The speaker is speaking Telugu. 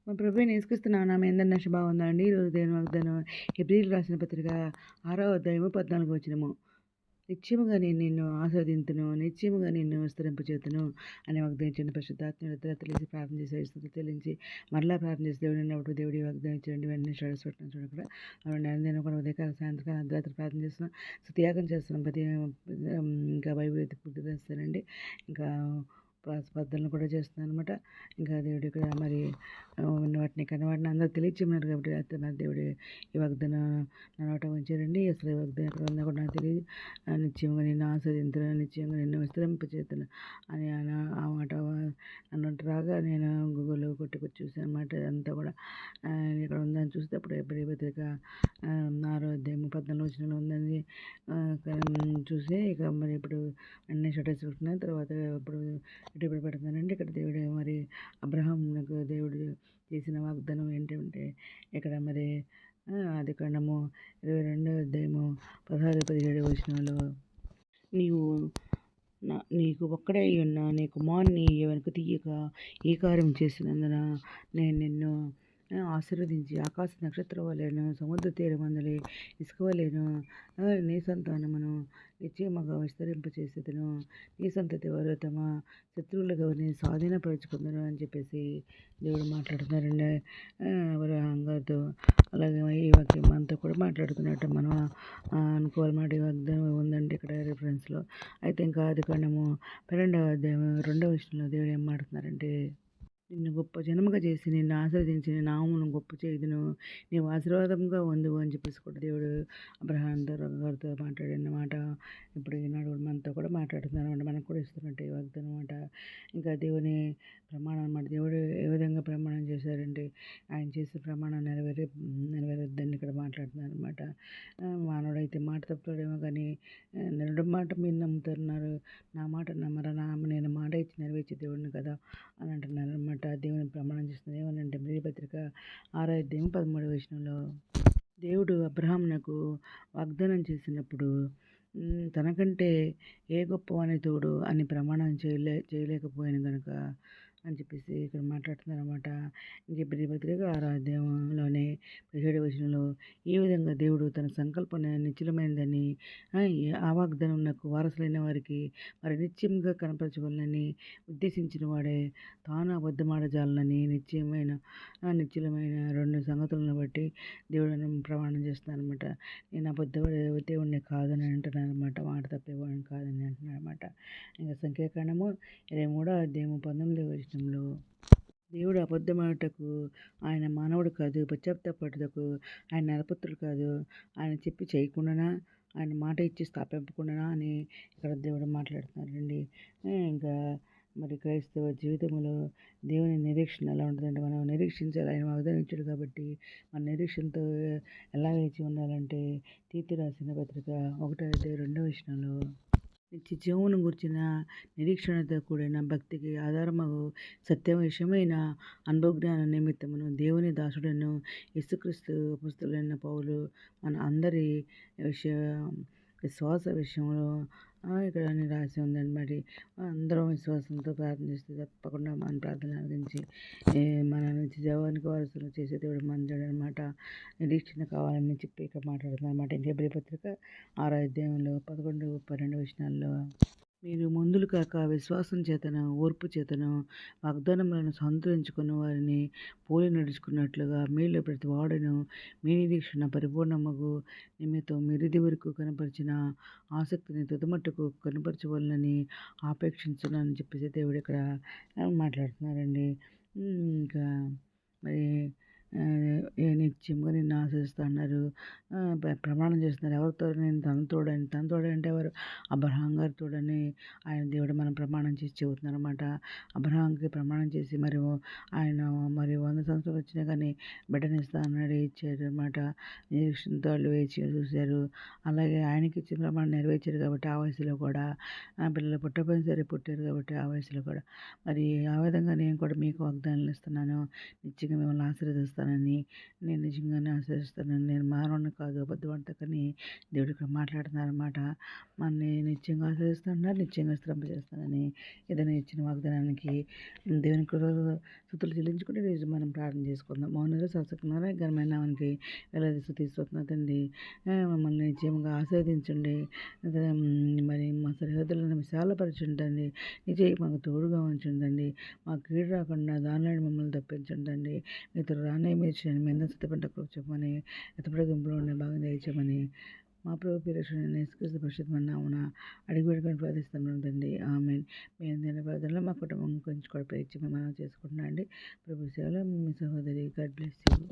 మా ప్రభువైన యేసుక్రీస్తు నామమున మీ అందరి శుభవందనాలండి. ఈరోజు దేవుని వాగ్దానం హెబ్రీయులకు రాసిన పత్రిక 6వ అధ్యాయము 14వ వచనము. నిశ్చయముగా నేను నిన్ను ఆస్వాదింతును, నిశ్చయముగా నిన్ను విస్తరింపచేతును అని వాగ్దానించిన పరిశుద్ధాత్మ నిద్ర తెలిసి ప్రార్థన చేసే స్థుతి చెల్లించి మరలా ప్రార్థన చేసి దేవుడు ఉన్నప్పుడు దేవుడి వాగ్దానం ఇచ్చేయండి. వెంటనే స్టడీస్ చూడకుండా నేను కూడా ఉదయకాల సాయంత్రకాలం అర్ధరాత్రి ప్రార్థన చేస్తున్నాం, స్థుతియాగం చేస్తున్నాం. ఇంకా బైబిల్ అయితే పూర్తి చేస్తానండి. ఇంకా ప్రార్థనలు కూడా చేస్తున్నాను అనమాట. ఇంకా దేవుడు ఇక్కడ మరి వాటిని కనవాటిని అందరూ తెలియచేయమన్నారు కాబట్టి మరి దేవుడు ఈ వాగ్దానం నా నోట ఉంచారండి. అసలు ఈ వాగ్దానం ఎక్కడ ఉందో కూడా నాకు తెలియదు. నిశ్చయంగా నిన్ను ఆస్వాదించును, నిశ్చయంగా నిన్ను విస్తరింపచేతును అని ఆ మాట అన్నట్టు రాగా నేను గూగుల్లో కొట్టుకొచ్చి చూసాను అనమాట. అంతా కూడా ఇక్కడ ఉందని చూస్తే అప్పుడు ఎబ్రీ పత్రిక 6వ అధ్యాయం 14వ వచనంలో ఉందని చూసి ఇక మరి ఇప్పుడు అన్ని షటర్స్ పెట్టుకున్నాను. తర్వాత ఇప్పుడు ఇటు పెడుతున్నానండి. ఇక్కడ దేవుడు మరి అబ్రహామునకు దేవుడు చేసిన వాగ్దానం ఏంటంటే ఇక్కడ మరి ఆదికాండము 22వ అధ్యాయము 16-17 వచనాలు, నీవు నీకు ఒక్కడే ఉన్న నీ కుమారుని వెనుక తీయక ఈ కార్యం చేసినందున నేను నిన్ను ఆశీర్వదించి ఆకాశ నక్షత్రం వలెను సముద్ర తీరమందలి ఇసుక వలెను నీ సంతానమును నిశ్చయముగా విస్తరింపచేసేదను. నీ సంతతి వారు తమ శత్రువులుగా వారిని స్వాధీనపరుచుకుందరు అని చెప్పేసి దేవుడు మాట్లాడుతున్నారండి అబ్రహాంగారితో. అలాగే ఈ వాక్యం అంతా కూడా మాట్లాడుతున్నట్టు మనం అనుకోవాలన్నమాట. ఈ వాగ్దానం ఉందండి ఇక్కడ రిఫరెన్స్లో. అయితే ఇంకా ఆదికాండము 12వ అధ్యాయం 2వ వచనంలో దేవుడు ఏం మాట్లాడుతున్నారంటే, నిన్ను గొప్ప జనముగా చేసి నిన్ను ఆశీర్వదించి నీ నామమును గొప్ప చేయుదును, నీవు ఆశీర్వాదంగా ఉందువు అని చెప్పేసి కూడా దేవుడు అబ్రహాం గారితో మాట్లాడిన మాట ఇప్పుడు ఈనాడు మనతో కూడా మాట్లాడుతున్నారు అనమాట. మనకు కూడా ఇస్తున్నట్టు ఈ వాగ్దానం అనమాట. ఇంకా దేవుని ప్రమాణం అనమాట. దేవుడు ఏ విధంగా ప్రమాణం చేశారంటే ఆయన చేసే ప్రమాణం నెరవేరొద్దని ఇక్కడ మాట్లాడుతున్నారు అనమాట. మానవుడైతే మాట తప్పుతాడేమో కానీ నరుడు మాట మీరు నమ్ముతున్నారు, నా మాట నమ్మరా, నేను మాట ఇచ్చి నెరవేర్చే దేవుడిని కదా అని అంటున్నారు అనమాట. దేవుని ప్రమాణం చేస్తున్నారు. ఏమనంటే హెబ్రీ పత్రిక 6వ అధ్యాయం 13వ వచనంలో, దేవుడు అబ్రహామునకు వాగ్దానం చేసినప్పుడు తనకంటే ఏ గొప్పవాని తోడు అని ప్రమాణం చేయలేకపోయాను కనుక అని చెప్పేసి ఇక్కడ మాట్లాడుతున్నారు అనమాట. ఇంక హెబ్రీ పత్రిక 6వ అధ్యాయంలోనే 17వ వచనంలో, ఈ విధంగా దేవుడు తన సంకల్పన నిశ్చలమైనదని ఆ వాగ్దానమునకు వారసులైన వారికి మరి నిత్యంగా కనపరచవలనని ఉద్దేశించిన వాడే తాను అబద్ధమాడజాలనని నిశ్చలమైన 2 సంగతులను బట్టి దేవుడు ప్రమాణం చేస్తున్నాను అనమాట. నేను దేవుడిని కాదని అంటున్నాను అనమాట. మాట తప్పేవాడిని కాదని అంటున్నాను అనమాట. ఇంకా సంఖ్యాకాండము 23వ అధ్యాయము 19వ వచనంలో, దేవుడు అబద్ధమాటకు ఆయన మానవుడు కాదు, పశ్చాత్తాపడుటకు ఆయన నరపుత్రుడు కాదు, ఆయన చెప్పి చేయకుండానా, ఆయన మాట ఇచ్చి స్థాపింపకుండానా అని ఇక్కడ దేవుడు మాట్లాడుతున్నారండి. ఇంకా మరి క్రైస్తవ జీవితంలో దేవుని నిరీక్షణ ఎలా ఉంటుందంటే మనం నిరీక్షించాలి. ఆయన వాగ్దానం ఇచ్చాడు కాబట్టి మన నిరీక్షణతో ఎలా వేచి ఉండాలంటే తీతు రాసిన పత్రిక 1వ అధ్యాయం 2వ వచనంలో, నిత్య జీవమును గుర్చిన నిరీక్షణతో కూడిన భక్తికి ఆధారమగు సత్య విషయమైన అనుభవజ్ఞాన నిమిత్తమును దేవుని దాసుడను యేసుక్రీస్తు అపొస్తలుడైన పౌలు మన అందరి విశ్వాస విషయంలో ఇక్కడ అన్ని రాసి ఉందండి. మరి అందరం విశ్వాసంతో ప్రార్థన చేస్తే తప్పకుండా మన ప్రార్థన గురించి మన నిత్య జీవానికి వారసులు చేసే దేవుడు మంచివాడు అనమాట. నిరీక్షణ కావాలని చెప్పి ఇక్కడ మాట్లాడుతున్నారు అనమాట. హెబ్రీ పత్రిక 6వ అధ్యాయంలో 11-12 వచనాల్లో, మీరు ముందులు కాక విశ్వాసం చేతను ఓర్పు చేతను వాగ్దానములను సంతరించుకున్న వారిని పోలి నడుచుకున్నట్లుగా మీలో ప్రతి వాడును మీ నిరీక్షణ పరిపూర్ణమగు నిమిత్తం మీరిది వరకు కనపరిచిన ఆసక్తిని తుదమట్టుకు కనపరచవలనని ఆపేక్షించునని చెప్పేసి దేవుడు ఇక్కడ మాట్లాడుతున్నారండి. ఇంకా మరి నిత్యంగా నిన్ను ఆశిస్తా అన్నారు, ప్రమాణం చేస్తున్నారు. ఎవరితో? నేను తన తోడంటే ఎవరు? అబ్రహాం గారి తోడని ఆయన దేవుడు మనం ప్రమాణం చేసి చెబుతున్నారు అనమాట. అబ్రహాంకి ప్రమాణం చేసి మరి ఆయన మరి 100 సంవత్సరాలు వచ్చినా కానీ బిడ్డనిస్తా అన్నాడు, ఇచ్చారు అనమాట. నిరీక్షణతో వాళ్ళు వేచి చూశారు. అలాగే ఆయనకి ఇచ్చిన ప్రమాణం నెరవేర్చారు కాబట్టి ఆ వయసులో కూడా పిల్లలు పుట్టకపోయిన సరే పుట్టారు కాబట్టి ఆ వయసులో కూడా మరి ఆ విధంగా నేను కూడా మీకు వాగ్దానాలు ఇస్తున్నాను, నిత్యంగా మిమ్మల్ని ఆశీర్వదిస్తానని, నేను నిజంగానే ఆశీర్వదిస్తానని నేను మానవుడిని కాదు అబద్ధవంతకని దేవుడు ఇక్కడ మాట్లాడుతున్నారన్నమాట. మనల్ని నిత్యంగా ఆశీర్వదిస్తున్నారు, నిత్యంగా స్థిరంపజేస్తానని ఏదైనా ఇచ్చిన వాగ్దానానికి దేవుని స్తుతులు చెల్లించుకుంటే ఈరోజు మనం ప్రార్థన చేసుకుందాం. మౌనంగా శాసకున్నారా ఘనమైన నామానికి వేలాది స్తుతి స్తోత్రం తండ్రి. మమ్మల్ని నిత్యంగా ఆశీర్వదించండి. మరి మా సరిహద్దులను విశాలపరచండి. నిజే మాకు తోడుగా ఉంచండి. మా కీడు రాకుండా దానిలో మమ్మల్ని తప్పించండి. మీతో రానే మీరు చేయండి. మీ అందరూ సిద్ధపడ్డ కృప చెప్పమని ఎత్తపడే గుంపులో ఉండే భాగం దయచేయమని మా ప్రభు పేరక్షణ యేసుక్రీస్తు పరిశుద్ధమైన నామమున అడిగి వేడుకొని ప్రార్థిస్తున్నాను తండ్రి. ఆమేన్. మీ అందరి ప్రార్థనలో మా కుటుంబం కొంచెం కూడా ప్రయత్నం మనం చేసుకుంటున్నాం అండి. ప్రభు సేవలో మీ సహోదరి. God bless you.